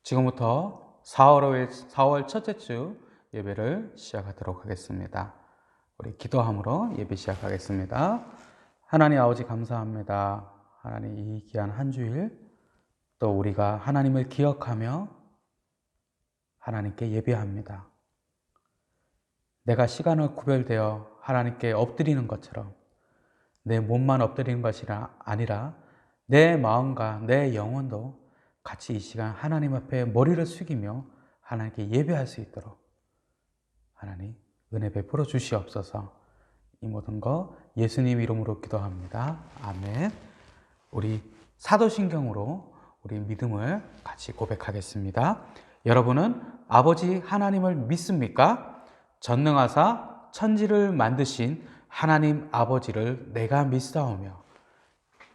지금부터 4월 첫째 주 예배를 시작하도록 하겠습니다. 우리 기도함으로 예배 시작하겠습니다. 하나님 아버지 감사합니다. 하나님 이 귀한 한 주일 또 우리가 하나님을 기억하며 하나님께 예배합니다. 내가 시간을 구별되어 하나님께 엎드리는 것처럼 내 몸만 엎드리는 것이 아니라 내 마음과 내 영혼도 같이 이 시간 하나님 앞에 머리를 숙이며 하나님께 예배할 수 있도록 하나님 은혜 베풀어 주시옵소서. 이 모든 거 예수님 이름으로 기도합니다. 아멘. 우리 사도신경으로 우리 믿음을 같이 고백하겠습니다. 여러분은 아버지 하나님을 믿습니까? 전능하사 천지를 만드신 하나님 아버지를 내가 믿사오며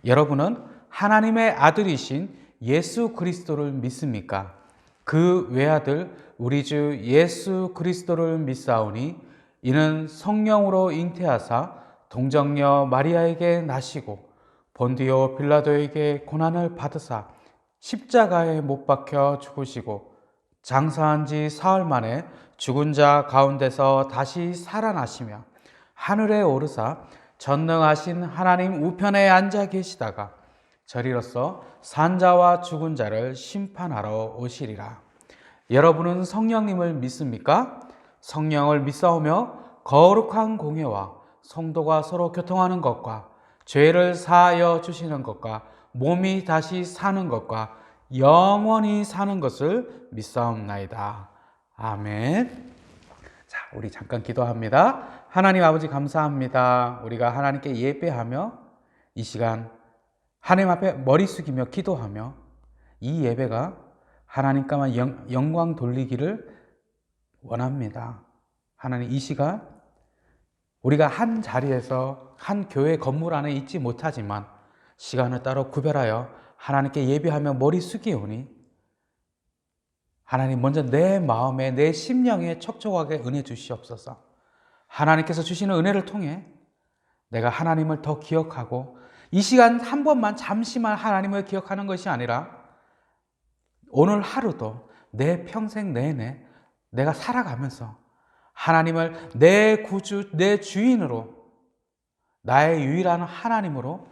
여러분은 하나님의 아들이신 예수 그리스도를 믿습니까? 그 외아들 우리 주 예수 그리스도를 믿사오니 이는 성령으로 잉태하사 동정녀 마리아에게 나시고 본디오 빌라도에게 고난을 받으사 십자가에 못 박혀 죽으시고 장사한 지 사흘 만에 죽은 자 가운데서 다시 살아나시며 하늘에 오르사 전능하신 하나님 우편에 앉아 계시다가 저리로서 산자와 죽은 자를 심판하러 오시리라. 여러분은 성령님을 믿습니까? 성령을 믿사오며 거룩한 공예와 성도가 서로 교통하는 것과 죄를 사하여 주시는 것과 몸이 다시 사는 것과 영원히 사는 것을 믿사옵나이다. 아멘. 자, 우리 잠깐 기도합니다. 하나님 아버지 감사합니다. 우리가 하나님께 예배하며 이 시간 하나님 앞에 머리 숙이며 기도하며 이 예배가 하나님께만 영광 돌리기를 원합니다. 하나님 이 시간 우리가 한 자리에서 한 교회 건물 안에 있지 못하지만 시간을 따로 구별하여 하나님께 예배하며 머리 숙이오니 하나님 먼저 내 마음에 내 심령에 촉촉하게 은혜 주시옵소서. 하나님께서 주시는 은혜를 통해 내가 하나님을 더 기억하고 이 시간 한 번만 잠시만 하나님을 기억하는 것이 아니라 오늘 하루도 내 평생 내내 내가 살아가면서 하나님을 내 구주, 내 주인으로 나의 유일한 하나님으로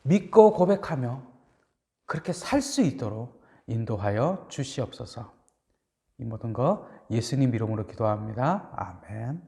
믿고 고백하며 그렇게 살 수 있도록 인도하여 주시옵소서. 이 모든 거 예수님 이름으로 기도합니다. 아멘.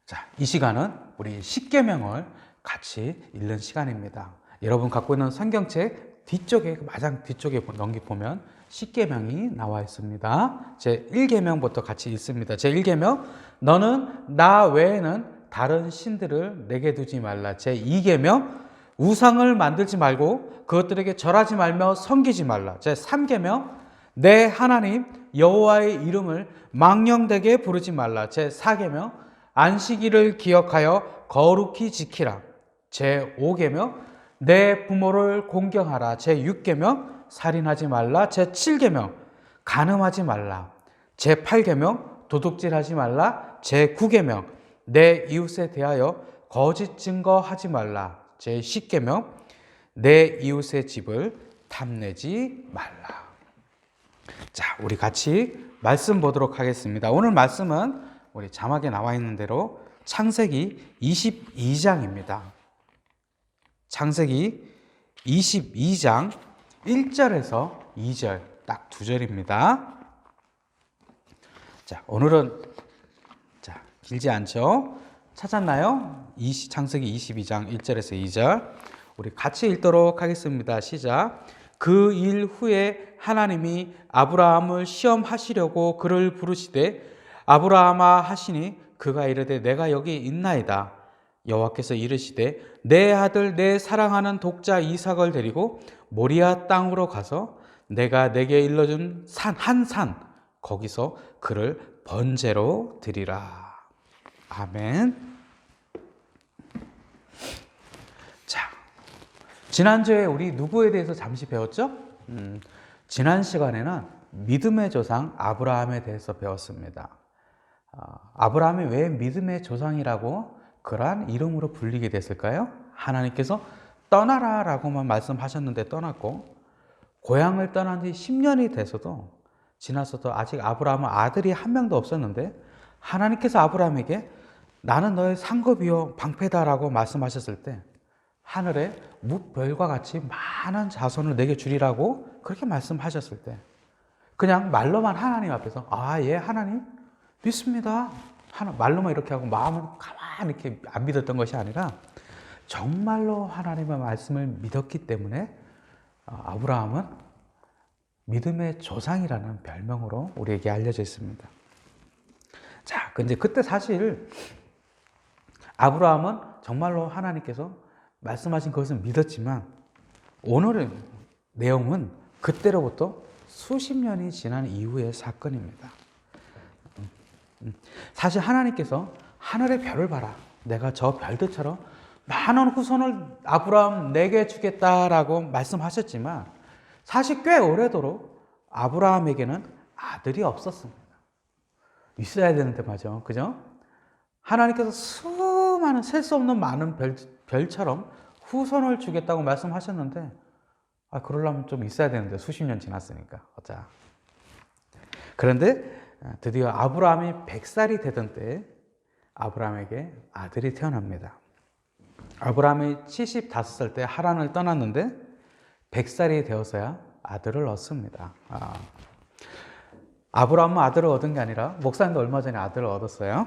자, 이 시간은 우리 십계명을 같이 읽는 시간입니다. 여러분 갖고 있는 성경책 뒤쪽에 마장 뒤쪽에 넘기보면 십계명이 나와 있습니다. 제 1계명부터 같이 읽습니다. 제 1계명 너는 나 외에는 다른 신들을 내게 두지 말라. 제 2계명 우상을 만들지 말고 그것들에게 절하지 말며 섬기지 말라. 제 3계명 내 하나님 여호와의 이름을 망령되게 부르지 말라. 제 4계명 안식일을 기억하여 거룩히 지키라. 제 5계명 내 부모를 공경하라. 제 6계명 살인하지 말라. 제 7계명 간음하지 말라. 제 8계명 도둑질하지 말라. 제 9계명 내 이웃에 대하여 거짓 증거하지 말라. 제 10계명 내 이웃의 집을 탐내지 말라. 자, 우리 같이 말씀 보도록 하겠습니다. 오늘 말씀은 우리 자막에 나와 있는 대로 창세기 22장입니다. 창세기 22장 1절에서 2절 딱 두 절입니다. 자, 오늘은 길지 않죠? 찾았나요? 창세기 22장 1절에서 2절 우리 같이 읽도록 하겠습니다. 시작. 그 일 후에 하나님이 아브라함을 시험하시려고 그를 부르시되 아브라함아 하시니 그가 이르되 내가 여기 있나이다. 여호와께서 이르시되 내 아들 내 사랑하는 독자 이삭을 데리고 모리아 땅으로 가서 내가 내게 일러준 한 산 거기서 그를 번제로 드리라. 아멘. 자, 지난주에 우리 누구에 대해서 잠시 배웠죠? 지난 시간에는 믿음의 조상 아브라함에 대해서 배웠습니다. 아브라함이 왜 믿음의 조상이라고 그러한 이름으로 불리게 됐을까요? 하나님께서 떠나라 라고만 말씀하셨는데 떠났고 고향을 떠난 지 10년이 돼서도 지났어도 아직 아브라함은 아들이 한 명도 없었는데 하나님께서 아브라함에게 나는 너의 상급이요 방패다라고 말씀하셨을 때 하늘에 묵별과 같이 많은 자손을 내게 주리라고 그렇게 말씀하셨을 때 그냥 말로만 하나님 앞에서 예 하나님 믿습니다. 말로만 이렇게 하고 마음은 가만히 이렇게 안 믿었던 것이 아니라 정말로 하나님의 말씀을 믿었기 때문에 아브라함은 믿음의 조상이라는 별명으로 우리에게 알려져 있습니다. 자, 근데 그때 사실 아브라함은 정말로 하나님께서 말씀하신 것을 믿었지만 오늘의 내용은 그때로부터 수십 년이 지난 이후의 사건입니다. 사실 하나님께서 하늘의 별을 봐라. 내가 저 별들처럼 많은 후손을 아브라함 내게 주겠다라고 말씀하셨지만 사실 꽤 오래도록 아브라함에게는 아들이 없었습니다. 있어야 되는데 맞아. 그죠? 하나님께서 수많은 셀 수 없는 많은 별처럼 후손을 주겠다고 말씀하셨는데 그러려면 좀 있어야 되는데 수십 년 지났으니까 어쩌. 그런데 드디어 아브라함이 100살이 되던 때에 아브라함에게 아들이 태어납니다. 아브라함이 75살 때 하란을 떠났는데 100살이 되어서야 아들을 얻습니다. 아브라함은 아들을 얻은 게 아니라 목사님도 얼마 전에 아들을 얻었어요.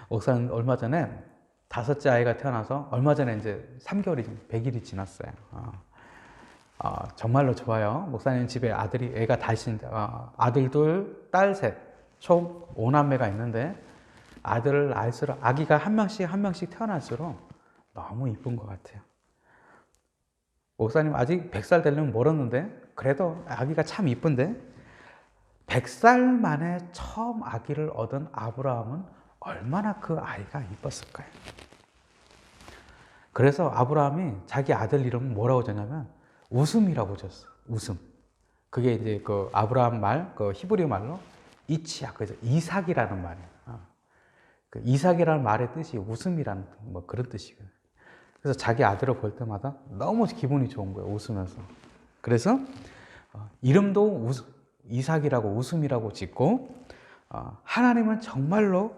목사님 얼마 전에 5째 아이가 태어나서 얼마 전에 이제 3개월이 100일이 지났어요. 정말로 좋아요. 목사님 집에 애가 다시 아들 둘, 딸 셋, 총 5남매가 있는데 아들을 낳을수록 아기가 한 명씩 태어날수록 너무 이쁜 것 같아요. 목사님 아직 100살 되려면 멀었는데 그래도 아기가 참 이쁜데 100살 만에 처음 아기를 얻은 아브라함은 얼마나 그 아이가 이뻤을까요? 그래서 아브라함이 자기 아들 이름은 뭐라고 줬냐면 웃음이라고 줬어. 웃음. 그게 이제 그 아브라함 말, 그 히브리 말로 이치야, 그죠? 이삭이라는 말이에요. 그 이삭이라는 말의 뜻이 웃음이라는 뭐 그런 뜻이거든요. 그래서 자기 아들을 볼 때마다 너무 기분이 좋은 거예요. 웃으면서. 그래서 이름도 이삭이라고 웃음이라고 짓고 하나님은 정말로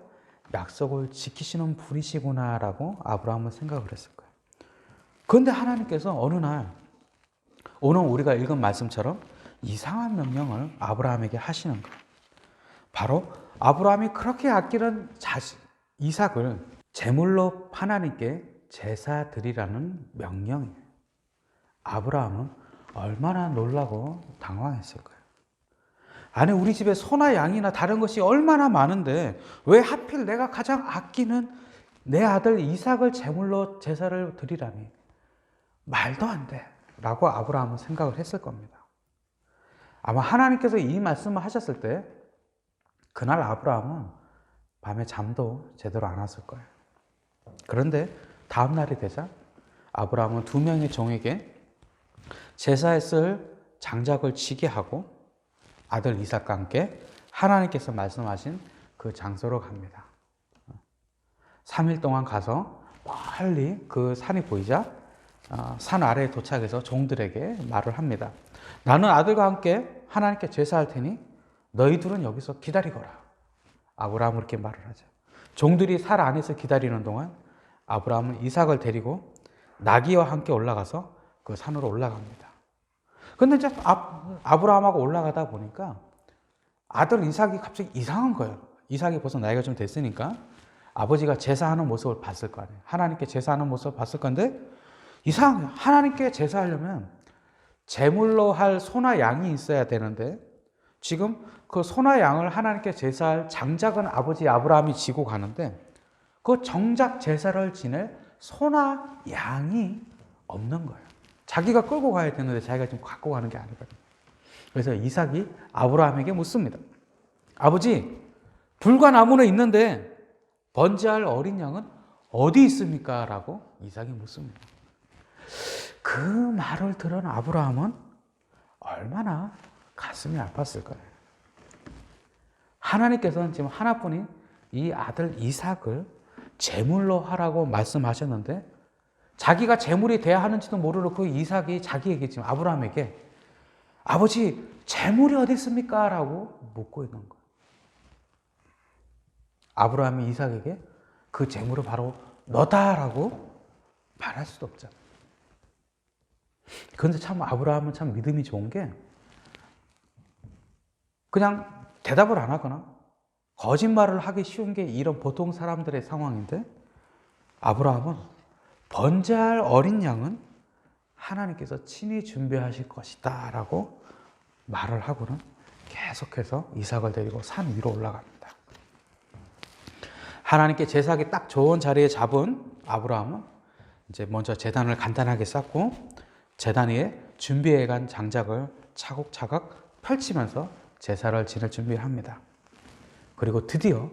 약속을 지키시는 분이시구나라고 아브라함은 생각을 했을 거예요. 그런데 하나님께서 어느 날 오늘 우리가 읽은 말씀처럼 이상한 명령을 아브라함에게 하시는 거예요. 바로 아브라함이 그렇게 아끼는 이삭을 제물로 하나님께 제사 드리라는 명령이에요. 아브라함은 얼마나 놀라고 당황했을 거예요. 아니 우리 집에 소나 양이나 다른 것이 얼마나 많은데 왜 하필 내가 가장 아끼는 내 아들 이삭을 제물로 제사를 드리라니 말도 안 돼 라고 아브라함은 생각을 했을 겁니다. 아마 하나님께서 이 말씀을 하셨을 때 그날 아브라함은 밤에 잠도 제대로 안 왔을 거예요. 그런데 다음 날이 되자 아브라함은 2명의 종에게 제사에 쓸 장작을 치게 하고 아들 이삭과 함께 하나님께서 말씀하신 그 장소로 갑니다. 3일 동안 가서 멀리 그 산이 보이자 산 아래에 도착해서 종들에게 말을 합니다. 나는 아들과 함께 하나님께 제사할 테니 너희들은 여기서 기다리거라. 아브라함은 그렇게 말을 하죠. 종들이 산 안에서 기다리는 동안 아브라함은 이삭을 데리고 나귀와 함께 올라가서 그 산으로 올라갑니다. 근데 이제 아브라함하고 올라가다 보니까 아들 이삭이 갑자기 이상한 거예요. 이삭이 벌써 나이가 좀 됐으니까 아버지가 제사하는 모습을 봤을 거 아니에요. 하나님께 제사하는 모습을 봤을 건데 이상해요. 하나님께 제사하려면 제물로 할 소나 양이 있어야 되는데 지금 그 소나 양을 하나님께 제사할 장작은 아버지 아브라함이 지고 가는데 그 정작 제사를 지낼 소나 양이 없는 거예요. 자기가 끌고 가야 되는데 자기가 지금 갖고 가는 게 아니거든요. 그래서 이삭이 아브라함에게 묻습니다. 아버지, 불과 나무는 있는데 번제할 어린 양은 어디 있습니까? 라고 이삭이 묻습니다. 그 말을 들은 아브라함은 얼마나 가슴이 아팠을 거예요. 하나님께서는 지금 하나뿐인 이 아들 이삭을 제물로 하라고 말씀하셨는데 자기가 제물이 돼야 하는지도 모르는 그 이삭이 자기에게 지금 아브라함에게 아버지, 재물이 어디 있습니까? 라고 묻고 있는 거예요. 아브라함이 이삭에게 그 재물을 바로 너다라고 말할 수도 없잖아요. 그런데 참 아브라함은 참 믿음이 좋은 게 그냥 대답을 안 하거나 거짓말을 하기 쉬운 게 이런 보통 사람들의 상황인데, 아브라함은 번제할 어린 양은 하나님께서 친히 준비하실 것이다 라고 말을 하고는 계속해서 이삭을 데리고 산 위로 올라갑니다. 하나님께 제사하기 딱 좋은 자리에 잡은 아브라함은 이제 먼저 제단을 간단하게 쌓고 제단 위에 준비해간 장작을 차곡차곡 펼치면서 제사를 지낼 준비를 합니다. 그리고 드디어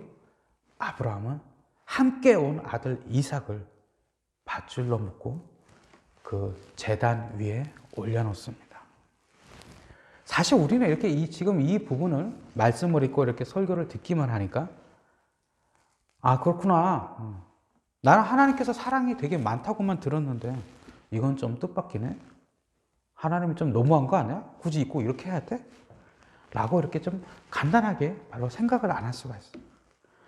아브라함은 함께 온 아들 이삭을 밧줄로 묶고 그 제단 위에 올려놓습니다. 사실 우리는 이렇게 지금 이 부분을 말씀을 읽고 이렇게 설교를 듣기만 하니까 아, 그렇구나. 나는 하나님께서 사랑이 되게 많다고만 들었는데 이건 좀 뜻밖이네. 하나님이 좀 너무한 거 아니야? 굳이 꼭 이렇게 해야 돼? 라고 이렇게 좀 간단하게 바로 생각을 안 할 수가 있어요.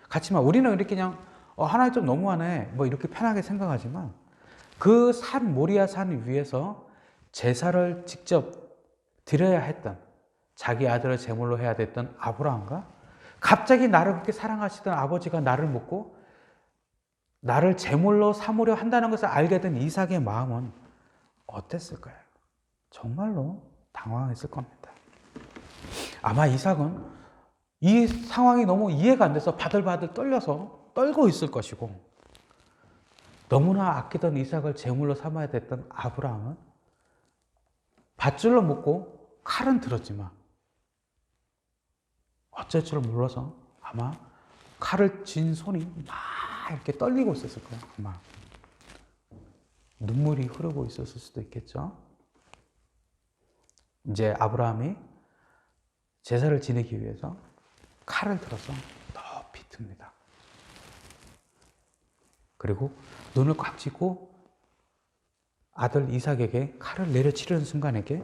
그렇지만 우리는 이렇게 그냥 하나님 좀 너무하네 뭐 이렇게 편하게 생각하지만 그 산 모리아 산 위에서 제사를 직접 드려야 했던, 자기 아들을 제물로 해야 됐던 아브라함과 갑자기 나를 그렇게 사랑하시던 아버지가 나를 묻고 나를 제물로 삼으려 한다는 것을 알게 된 이삭의 마음은 어땠을까요? 정말로 당황했을 겁니다. 아마 이삭은 이 상황이 너무 이해가 안 돼서 바들바들 떨고 있을 것이고, 너무나 아끼던 이삭을 제물로 삼아야 됐던 아브라함은 밧줄로 묶고 칼은 들었지만 어쩔 줄 몰라서 아마 칼을 쥔 손이 막 이렇게 떨리고 있었을 거예요. 아마 눈물이 흐르고 있었을 수도 있겠죠. 이제 아브라함이 제사를 지내기 위해서 칼을 들어서 높이 듭니다. 그리고 눈을 꽉 쥐고 아들 이삭에게 칼을 내려치려는 순간에게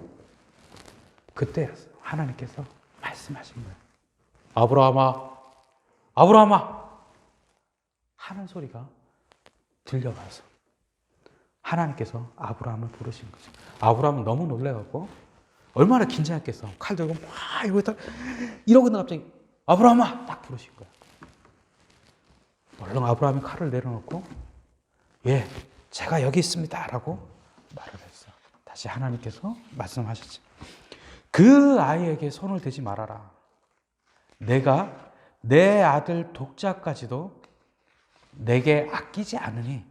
그때였어요. 하나님께서 말씀하신 거예요. 아브라함아, 아브라함아 하는 소리가 들려와서 하나님께서 아브라함을 부르신 거죠. 아브라함은 너무 놀래갖고 얼마나 긴장했겠어. 칼 들고 막 이러고 있는데 갑자기 아브라함아 딱 부르신 거예요. 얼른 아브라함이 칼을 내려놓고 예, 제가 여기 있습니다 라고 말을 했어요. 다시 하나님께서 말씀하셨죠. 그 아이에게 손을 대지 말아라. 내가 내 아들 독자까지도 내게 아끼지 않으니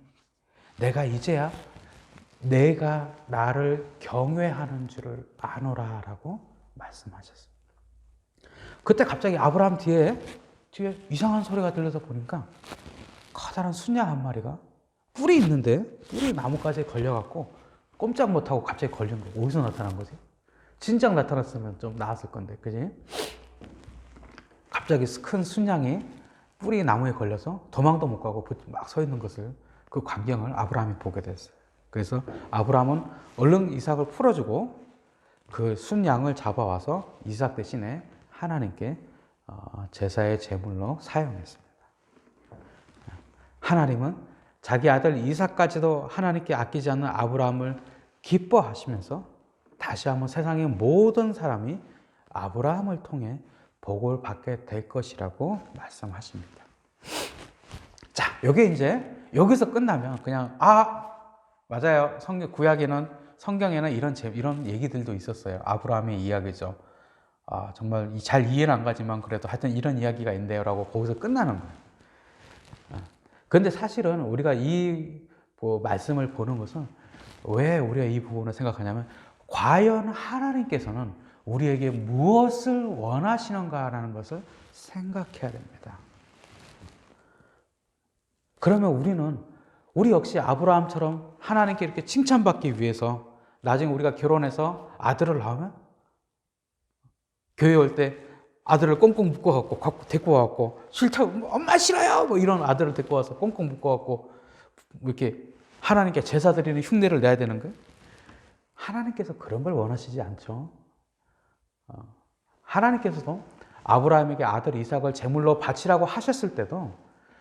내가 이제야 내가 나를 경외하는 줄을 아노라 라고 말씀하셨어요. 그때 갑자기 아브라함 뒤에 이상한 소리가 들려서 보니까 커다란 순양 한 마리가 뿔이 있는데 뿔이 나뭇가지에 걸려갖고 꼼짝 못하고 갑자기 걸린 거예요. 어디서 나타난 거지? 진작 나타났으면 좀 나았을 건데, 그지? 갑자기 큰 순양이 뿔이 나무에 걸려서 도망도 못 가고 막 서 있는 것을, 그 광경을 아브라함이 보게 됐어요. 그래서 아브라함은 얼른 이삭을 풀어주고 그 순양을 잡아와서 이삭 대신에 하나님께 제사의 제물로 사용했습니다. 하나님은 자기 아들 이삭까지도 하나님께 아끼지 않는 아브라함을 기뻐하시면서 다시 한번 세상의 모든 사람이 아브라함을 통해 복을 받게 될 것이라고 말씀하십니다. 자, 여기 이제 여기서 끝나면 그냥 맞아요. 성경에는 이런 얘기들도 있었어요. 아브라함의 이야기죠. 정말 잘 이해는 안 가지만 그래도 하여튼 이런 이야기가 있는데요라고 거기서 끝나는 거예요. 그런데 사실은 우리가 이 말씀을 보는 것은 왜 우리가 이 부분을 생각하냐면 과연 하나님께서는 우리에게 무엇을 원하시는가라는 것을 생각해야 됩니다. 그러면 우리 역시 아브라함처럼 하나님께 이렇게 칭찬받기 위해서 나중에 우리가 결혼해서 아들을 낳으면 교회 올 때 아들을 꽁꽁 묶어갖고 데리고 와갖고 싫다고 엄마 싫어요 뭐 이런 아들을 데리고 와서 꽁꽁 묶어갖고 이렇게 하나님께 제사 드리는 흉내를 내야 되는 거예요. 하나님께서 그런 걸 원하시지 않죠. 하나님께서도 아브라함에게 아들 이삭을 제물로 바치라고 하셨을 때도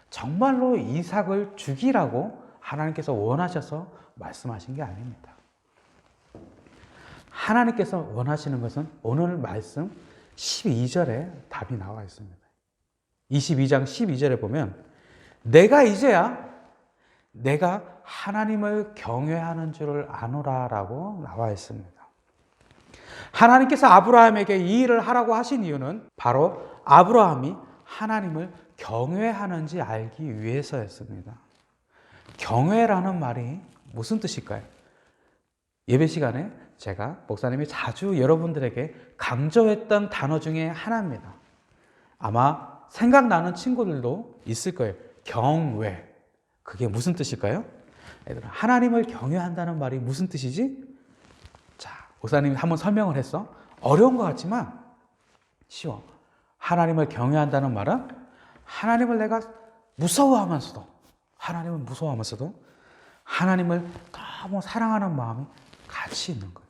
정말로 이삭을 죽이라고 하나님께서 원하셔서 말씀하신 게 아닙니다. 하나님께서 원하시는 것은 오늘 말씀 12절에 답이 나와 있습니다. 22장 12절에 보면 내가 이제야 내가 하나님을 경외하는 줄을 아노라 라고 나와 있습니다. 하나님께서 아브라함에게 이 일을 하라고 하신 이유는 바로 아브라함이 하나님을 경외하는지 알기 위해서였습니다. 경외라는 말이 무슨 뜻일까요? 예배 시간에 제가 목사님이 자주 여러분들에게 강조했던 단어 중에 하나입니다. 아마 생각나는 친구들도 있을 거예요. 경외. 그게 무슨 뜻일까요? 얘들아, 하나님을 경외한다는 말이 무슨 뜻이지? 자, 목사님이 한번 설명을 했어. 어려운 것 같지만 쉬워. 하나님을 경외한다는 말은 하나님을 내가 무서워하면서도 하나님을 너무 사랑하는 마음이 같이 있는 거예요.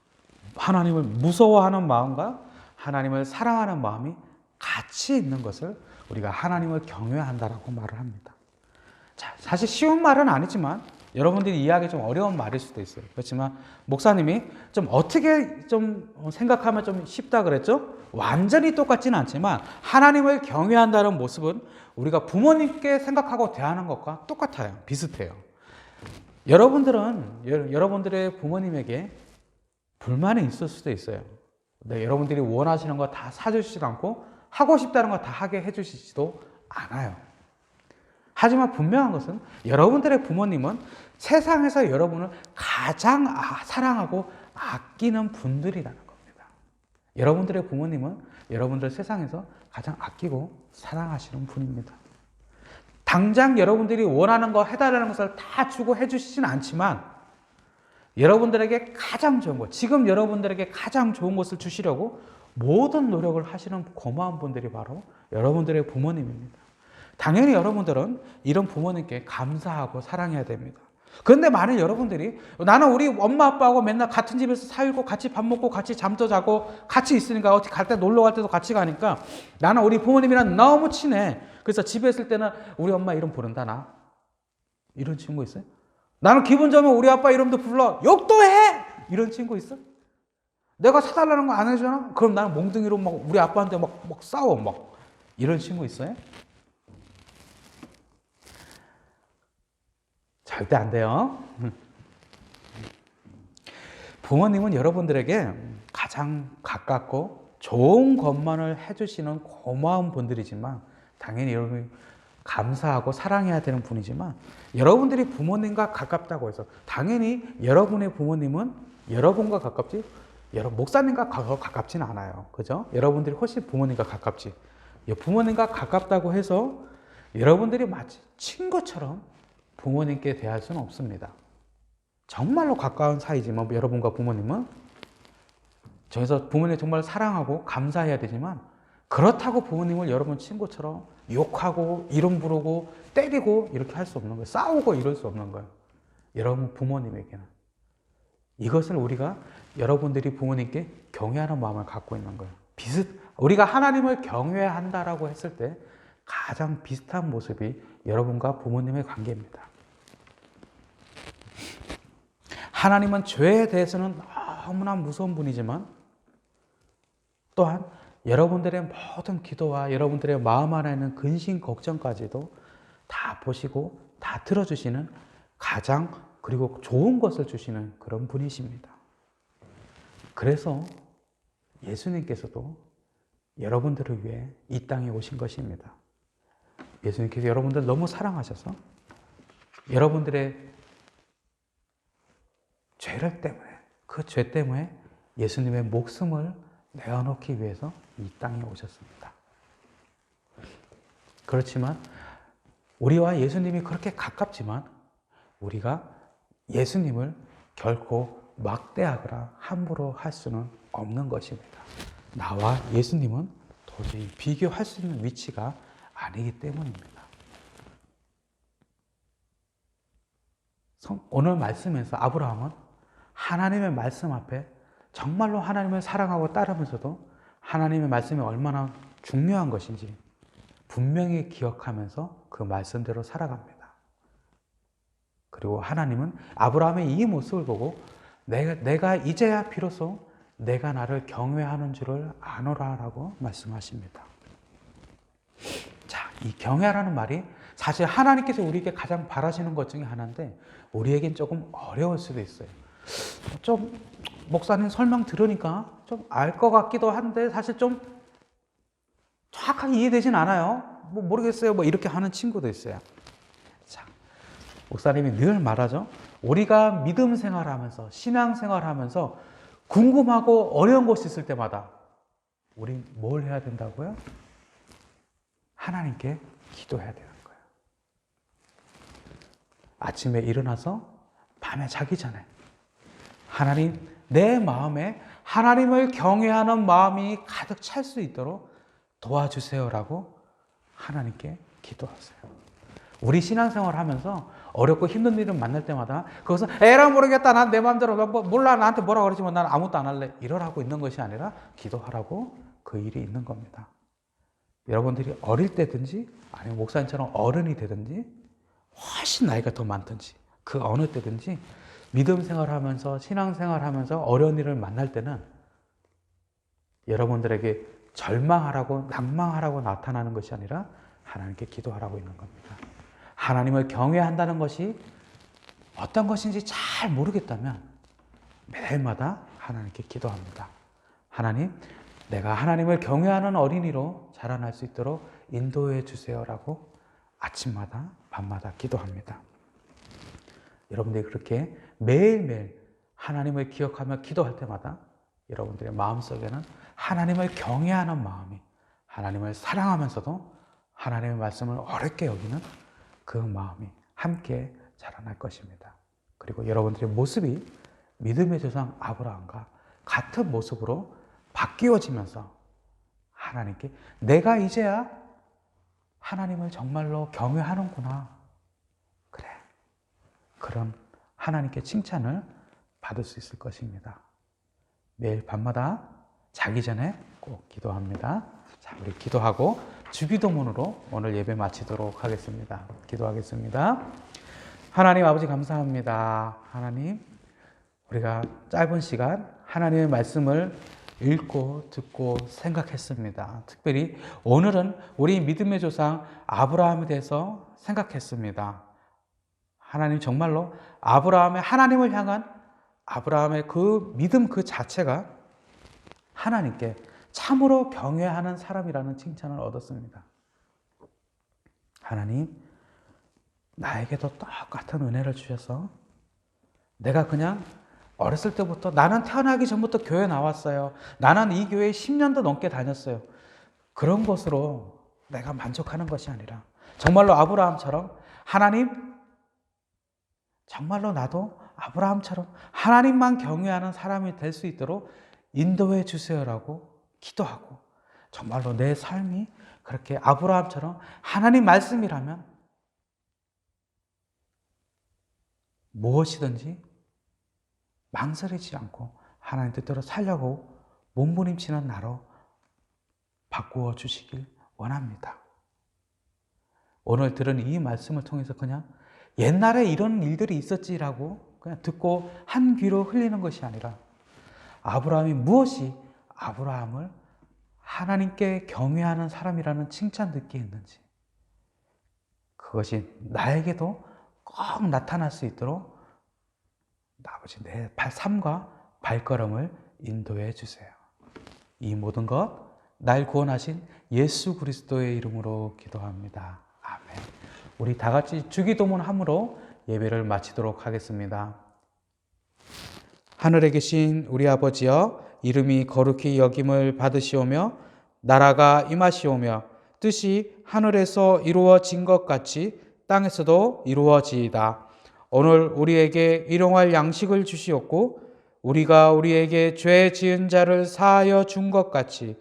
하나님을 무서워하는 마음과 하나님을 사랑하는 마음이 같이 있는 것을 우리가 하나님을 경외한다라고 말을 합니다. 자, 사실 쉬운 말은 아니지만 여러분들이 이해하기 좀 어려운 말일 수도 있어요. 그렇지만 목사님이 좀 어떻게 좀 생각하면 좀 쉽다 그랬죠? 완전히 똑같지는 않지만 하나님을 경외한다는 모습은 우리가 부모님께 생각하고 대하는 것과 똑같아요. 비슷해요. 여러분들의 부모님에게 불만이 있을 수도 있어요. 여러분들이 원하시는 거 다 사주시지도 않고 하고 싶다는 거 다 하게 해주시지도 않아요. 하지만 분명한 것은 여러분들의 부모님은 세상에서 여러분을 가장 사랑하고 아끼는 분들이라는 겁니다. 여러분들의 부모님은 여러분들 세상에서 가장 아끼고 사랑하시는 분입니다. 당장 여러분들이 원하는 거 해달라는 것을 다 주고 해주시진 않지만 여러분들에게 가장 좋은 것, 지금 여러분들에게 가장 좋은 것을 주시려고 모든 노력을 하시는 고마운 분들이 바로 여러분들의 부모님입니다. 당연히 여러분들은 이런 부모님께 감사하고 사랑해야 됩니다. 그런데 만약 여러분들이 나는 우리 엄마 아빠하고 맨날 같은 집에서 살고 같이 밥 먹고 같이 잠도 자고 같이 있으니까 어디 갈 때 놀러 갈 때도 같이 가니까 나는 우리 부모님이랑 너무 친해. 그래서 집에 있을 때는 우리 엄마 이름 부른다 나. 이런 친구 있어요? 나는 기분 좋으면 우리 아빠 이름도 불러. 욕도 해! 이런 친구 있어? 내가 사달라는 거 안 해주잖아? 그럼 나는 몽둥이로 막 우리 아빠한테 막 싸워. 막 이런 친구 있어요? 절대 안 돼요. 부모님은 여러분들에게 가장 가깝고 좋은 것만을 해주시는 고마운 분들이지만 당연히 여러분이 감사하고 사랑해야 되는 분이지만 여러분들이 부모님과 가깝다고 해서 당연히 여러분의 부모님은 여러분과 가깝지 목사님과 가깝지는 않아요. 그죠? 여러분들이 훨씬 부모님과 가깝지. 부모님과 가깝다고 해서 여러분들이 마치 친구처럼 부모님께 대할 수는 없습니다. 정말로 가까운 사이지만 여러분과 부모님은 저에서 부모님 정말 사랑하고 감사해야 되지만 그렇다고 부모님을 여러분 친구처럼 욕하고 이름 부르고 때리고 이렇게 할 수 없는 거예요. 싸우고 이럴 수 없는 거예요. 여러분 부모님에게는. 이것을 우리가 여러분들이 부모님께 경외하는 마음을 갖고 있는 거예요. 우리가 하나님을 경외한다라고 했을 때 가장 비슷한 모습이 여러분과 부모님의 관계입니다. 하나님은 죄에 대해서는 너무나 무서운 분이지만 또한 여러분들의 모든 기도와 여러분들의 마음 안에 있는 근심, 걱정까지도 다 보시고 다 들어주시는 가장 그리고 좋은 것을 주시는 그런 분이십니다. 그래서 예수님께서도 여러분들을 위해 이 땅에 오신 것입니다. 예수님께서 여러분들 너무 사랑하셔서 여러분들의 죄를 때문에 그 죄 때문에 예수님의 목숨을 내어놓기 위해서 이 땅에 오셨습니다. 그렇지만 우리와 예수님이 그렇게 가깝지만 우리가 예수님을 결코 막대하거나 함부로 할 수는 없는 것입니다. 나와 예수님은 도저히 비교할 수 있는 위치가 아니기 때문입니다. 오늘 말씀에서 아브라함은 하나님의 말씀 앞에 정말로 하나님을 사랑하고 따르면서도 하나님의 말씀이 얼마나 중요한 것인지 분명히 기억하면서 그 말씀대로 살아갑니다. 그리고 하나님은 아브라함의 이 모습을 보고 내가 이제야 비로소 내가 나를 경외하는 줄을 아노라라고 말씀하십니다. 자, 이 경외라는 말이 사실 하나님께서 우리에게 가장 바라시는 것 중에 하나인데 우리에겐 조금 어려울 수도 있어요. 좀 목사님 설명 들으니까 좀 알 것 같기도 한데 사실 좀 정확하게 이해되진 않아요. 모르겠어요. 이렇게 하는 친구도 있어요. 자, 목사님이 늘 말하죠. 우리가 믿음 생활하면서 신앙 생활하면서 궁금하고 어려운 것이 있을 때마다 우리 뭘 해야 된다고요? 하나님께 기도해야 되는 거예요. 아침에 일어나서 밤에 자기 전에 하나님, 내 마음에 하나님을 경외하는 마음이 가득 찰 수 있도록 도와주세요라고 하나님께 기도하세요. 우리 신앙생활 하면서 어렵고 힘든 일을 만날 때마다 그것은 에라 모르겠다, 난 내 마음대로 몰라, 나한테 뭐라 그러지만 난 아무것도 안 할래 이러라고 있는 것이 아니라 기도하라고 그 일이 있는 겁니다. 여러분들이 어릴 때든지 아니면 목사님처럼 어른이 되든지 훨씬 나이가 더 많든지 그 어느 때든지 믿음 생활하면서 신앙 생활하면서 어려운 일을 만날 때는 여러분들에게 절망하라고 낭망하라고 나타나는 것이 아니라 하나님께 기도하라고 있는 겁니다. 하나님을 경외한다는 것이 어떤 것인지 잘 모르겠다면 매일마다 하나님께 기도합니다. 하나님, 내가 하나님을 경외하는 어린이로 자라날 수 있도록 인도해 주세요라고 아침마다 밤마다 기도합니다. 여러분들이 그렇게 매일매일 하나님을 기억하며 기도할 때마다 여러분들의 마음속에는 하나님을 경외하는 마음이 하나님을 사랑하면서도 하나님의 말씀을 어렵게 여기는 그 마음이 함께 자라날 것입니다. 그리고 여러분들의 모습이 믿음의 조상 아브라함과 같은 모습으로 바뀌어지면서 하나님께 내가 이제야 하나님을 정말로 경외하는구나. 그래. 그런 하나님께 칭찬을 받을 수 있을 것입니다. 매일 밤마다 자기 전에 꼭 기도합니다. 자, 우리 기도하고 주기도문으로 오늘 예배 마치도록 하겠습니다. 기도하겠습니다. 하나님 아버지 감사합니다. 하나님, 우리가 짧은 시간 하나님의 말씀을 읽고 듣고 생각했습니다. 특별히 오늘은 우리 믿음의 조상 아브라함에 대해서 생각했습니다. 하나님 정말로 아브라함의 하나님을 향한 아브라함의 그 믿음 그 자체가 하나님께 참으로 경외하는 사람이라는 칭찬을 얻었습니다. 하나님, 나에게도 똑같은 은혜를 주셔서 내가 그냥 어렸을 때부터 나는 태어나기 전부터 교회 나왔어요. 나는 이 교회에 10년도 넘게 다녔어요. 그런 것으로 내가 만족하는 것이 아니라 정말로 아브라함처럼 하나님, 정말로 나도 아브라함처럼 하나님만 경외하는 사람이 될 수 있도록 인도해 주세요라고 기도하고 정말로 내 삶이 그렇게 아브라함처럼 하나님 말씀이라면 무엇이든지 망설이지 않고 하나님 뜻대로 살려고 몸부림치는 나로 바꾸어 주시길 원합니다. 오늘 들은 이 말씀을 통해서 그냥 옛날에 이런 일들이 있었지라고 그냥 듣고 한 귀로 흘리는 것이 아니라 아브라함이 무엇이 아브라함을 하나님께 경외하는 사람이라는 칭찬 듣게 했는지 그것이 나에게도 꼭 나타날 수 있도록 아버지 내 삶과 발걸음을 인도해 주세요. 이 모든 것 날 구원하신 예수 그리스도의 이름으로 기도합니다. 아멘. 우리 다 같이 주기도문함으로 예배를 마치도록 하겠습니다. 하늘에 계신 우리 아버지여, 이름이 거룩히 여김을 받으시오며 나라가 임하시오며 뜻이 하늘에서 이루어진 것 같이 땅에서도 이루어지이다. 오늘 우리에게 일용할 양식을 주시옵고 우리가 우리에게 죄 지은 자를 사하여 준 것 같이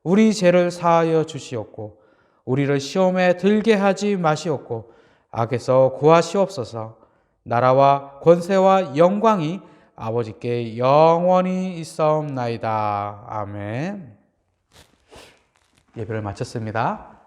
우리 죄를 사하여 주시옵고 우리를 시험에 들게 하지 마시옵고 악에서 구하시옵소서. 나라와 권세와 영광이 아버지께 영원히 있사옵나이다. 아멘. 예배를 마쳤습니다.